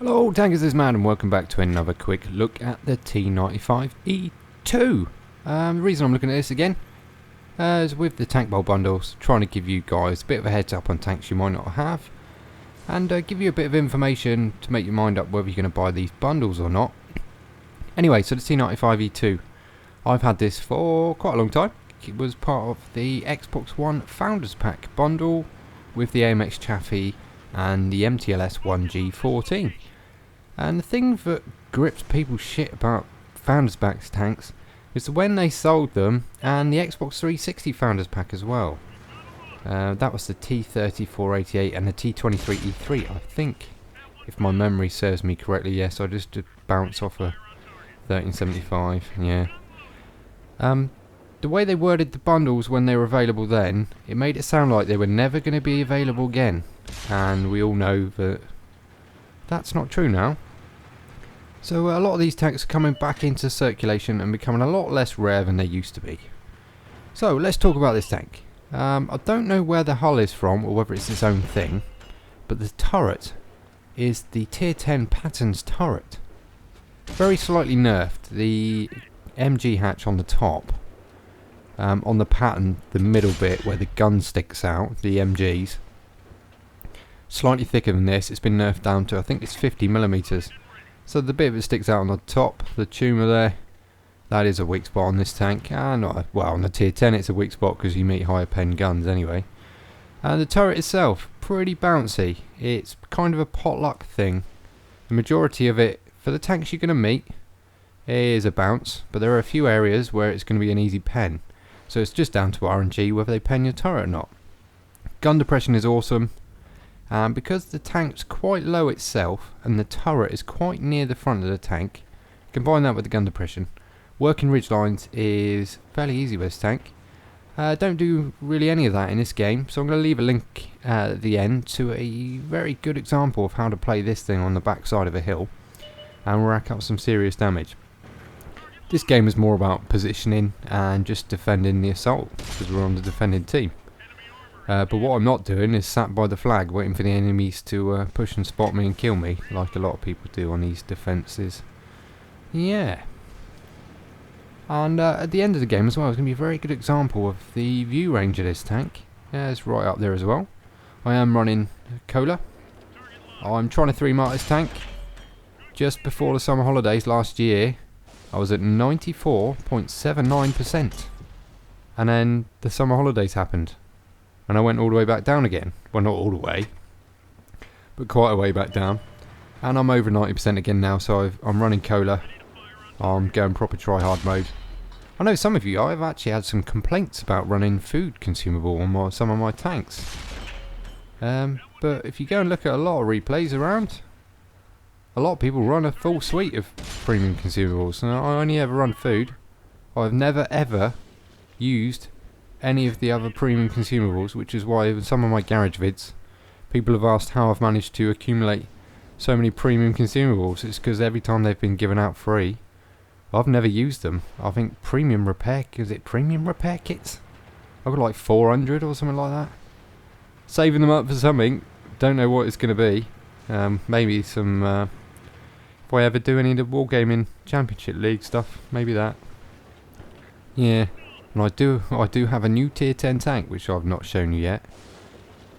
Hello tankers, this is Mad and welcome back to another quick look at the T95E2. The reason I'm looking at this again is with the Tankbowl bundles, trying to give you guys a bit of a heads up on tanks you might not have, and give you a bit of information to make your mind up whether you're going to buy these bundles or not. Anyway, so the T95E2, I've had this for quite a long time. It was part of the Xbox One Founders Pack bundle with the AMX Chaffee and the MTLS 1G14. And the thing that grips people's shit about Founders Pack tanks is when they sold them, and the Xbox 360 Founders Pack as well. That was the T3488 and the T23E3, I think, if my memory serves me correctly. Yes, I just did bounce off a 1375, yeah. The way they worded the bundles when they were available then, it made it sound like they were never going to be available again. And we all know that that's not true now. So a lot of these tanks are coming back into circulation and becoming a lot less rare than they used to be. So let's talk about this tank. I don't know where the hull is from or whether it's its own thing, but the turret is the tier 10 Patton's turret. Very slightly nerfed. The MG hatch on the top, on the Patton, the middle bit where the gun sticks out, the MGs, slightly thicker than this. It's been nerfed down to, I think it's 50mm. So the bit that sticks out on the top, the tumour there, that is a weak spot on this tank. Well, on the tier 10 it's a weak spot because you meet higher pen guns anyway. And the turret itself, pretty bouncy. It's kind of a potluck thing. The majority of it, for the tanks you're going to meet, is a bounce, but there are a few areas where it's going to be an easy pen. So it's just down to RNG whether they pen your turret or not. Gun depression is awesome. Because the tank's quite low itself and the turret is quite near the front of the tank, combine that with the gun depression, working ridge lines is fairly easy with this tank. Don't do really any of that in this game, so I'm going to leave a link at the end to a very good example of how to play this thing on the back side of a hill and rack up some serious damage. This game is more about positioning and just defending the assault because we're on the defending team. But what I'm not doing is sat by the flag waiting for the enemies to push and spot me and kill me, like a lot of people do on these defences. Yeah. And at the end of the game as well, it's going to be a very good example of the view range of this tank. Yeah, it's right up there as well. I am running Cola. I'm trying to 3-mark this tank. Just before the summer holidays last year, I was at 94.79%. And then the summer holidays happened. And I went all the way back down again. Well, not all the way, but quite a way back down. And I'm over 90% again now, so I'm running Cola. I'm going proper try-hard mode. I know some of you, I've actually had some complaints about running food consumable on some of my tanks. But if you go and look at a lot of replays around, a lot of people run a full suite of premium consumables. And I only ever run food. I've never ever used any of the other premium consumables, which is why in some of my garage vids people have asked how I've managed to accumulate so many premium consumables. It's because every time they've been given out free, I've never used them. I think premium repair kits? I've got like 400 or something like that. Saving them up for something, don't know what it's going to be. Maybe some, if I ever do any of the Wargaming Championship League stuff, maybe that. Yeah. And I do have a new tier 10 tank which I've not shown you yet,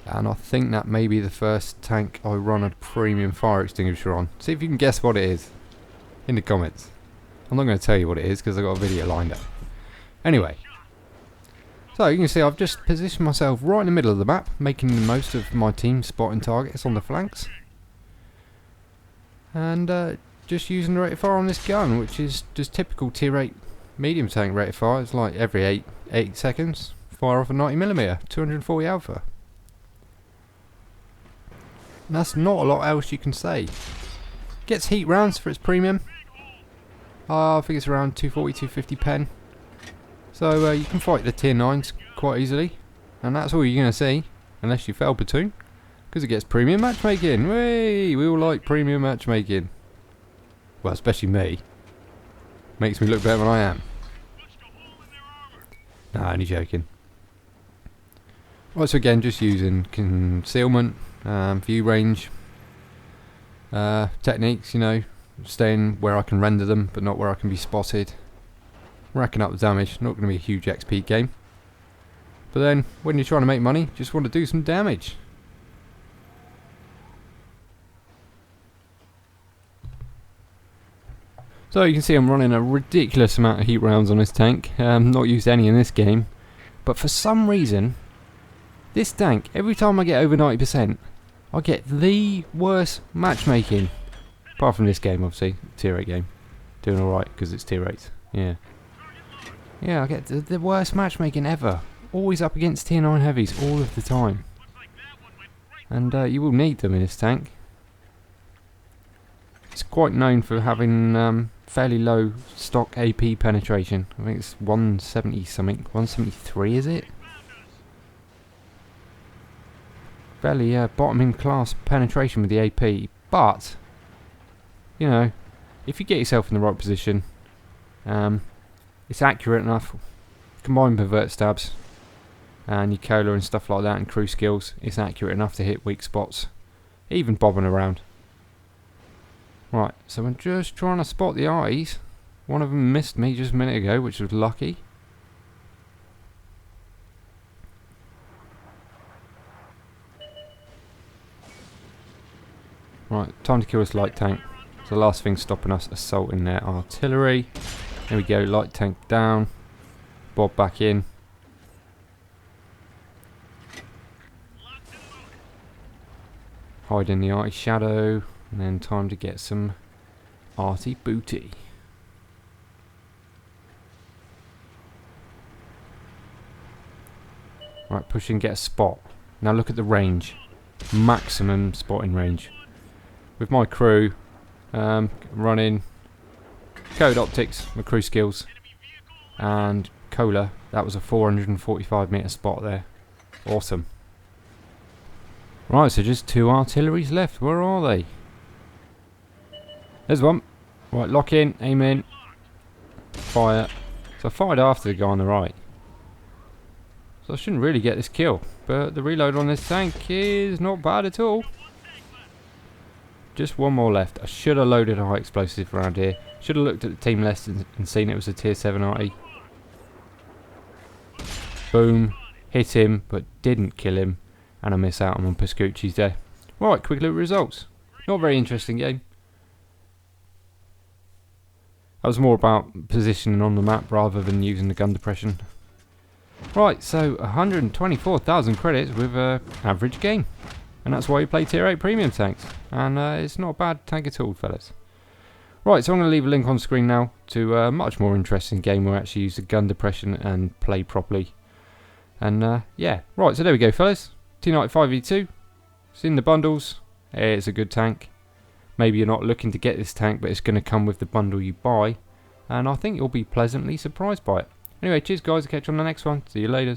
and I think that may be the first tank I run a premium fire extinguisher on. See if you can guess what it is in the comments. I'm not going to tell you what it is because I've got a video lined up. Anyway, so you can see I've just positioned myself right in the middle of the map, making the most of my team spotting targets on the flanks, and just using the rate of fire on this gun, which is just typical tier 8 medium tank rate of fire. It's like every 8 seconds fire off a 90mm, 240 alpha. And that's not a lot else you can say. Gets heat rounds for its premium. I think it's around 240, 250 pen. So you can fight the tier 9s quite easily, and that's all you're going to see unless you fail platoon, because it gets premium matchmaking. Whey! We all like premium matchmaking. Well, especially me. Makes me look better than I am. Nah, only joking. Right, so again, just using concealment, view range, techniques, you know, staying where I can render them but not where I can be spotted, racking up the damage. Not going to be a huge XP game, but then when you're trying to make money, just want to do some damage. So you can see I'm running a ridiculous amount of heat rounds on this tank. Not used any in this game, but for some reason this tank, every time I get over 90%, I get the worst matchmaking. Apart from this game, obviously, tier 8 game. Doing alright because it's tier 8. Yeah. Yeah, I get the worst matchmaking ever. Always up against tier 9 heavies all of the time. And you will need them in this tank. It's quite known for having fairly low stock AP penetration. I think it's 170 something. 173 is it? Fairly bottom in class penetration with the AP. But, you know, if you get yourself in the right position, it's accurate enough. Combined with vert stabs and your cola and stuff like that and crew skills, it's accurate enough to hit weak spots. Even bobbing around. Right, so I'm just trying to spot the eyes. One of them missed me just a minute ago, which was lucky. Right, time to kill this light tank. It's the last thing stopping us assaulting their artillery. There we go, light tank down. Bob back in. Hide in the eye shadow. And then time to get some arty booty. Right, push in, get a spot. Now look at the range. Maximum spotting range. With my crew, running code optics, my crew skills, and cola, that was a 445 metre spot there. Awesome. Right, so just 2 artilleries left. Where are they? There's one. Right, lock in, aim in, fire. So I fired after the guy on the right. So I shouldn't really get this kill. But the reload on this tank is not bad at all. Just one more left. I should have loaded a high explosive around here. Should have looked at the team list and seen it was a tier 7 arty. Boom. Hit him, but didn't kill him. And I miss out on Pascucci's there. Right, quick look at results. Not a very interesting game. That was more about positioning on the map rather than using the gun depression. Right, so 124,000 credits with an average game. And that's why you play tier 8 premium tanks. And it's not a bad tank at all, fellas. Right, so I'm going to leave a link on screen now to a much more interesting game where I actually use the gun depression and play properly. And yeah, right, so there we go, fellas. T95E2. It's in the bundles. It's a good tank. Maybe you're not looking to get this tank, but it's going to come with the bundle you buy. And I think you'll be pleasantly surprised by it. Anyway, cheers guys, I'll catch you on the next one. See you later.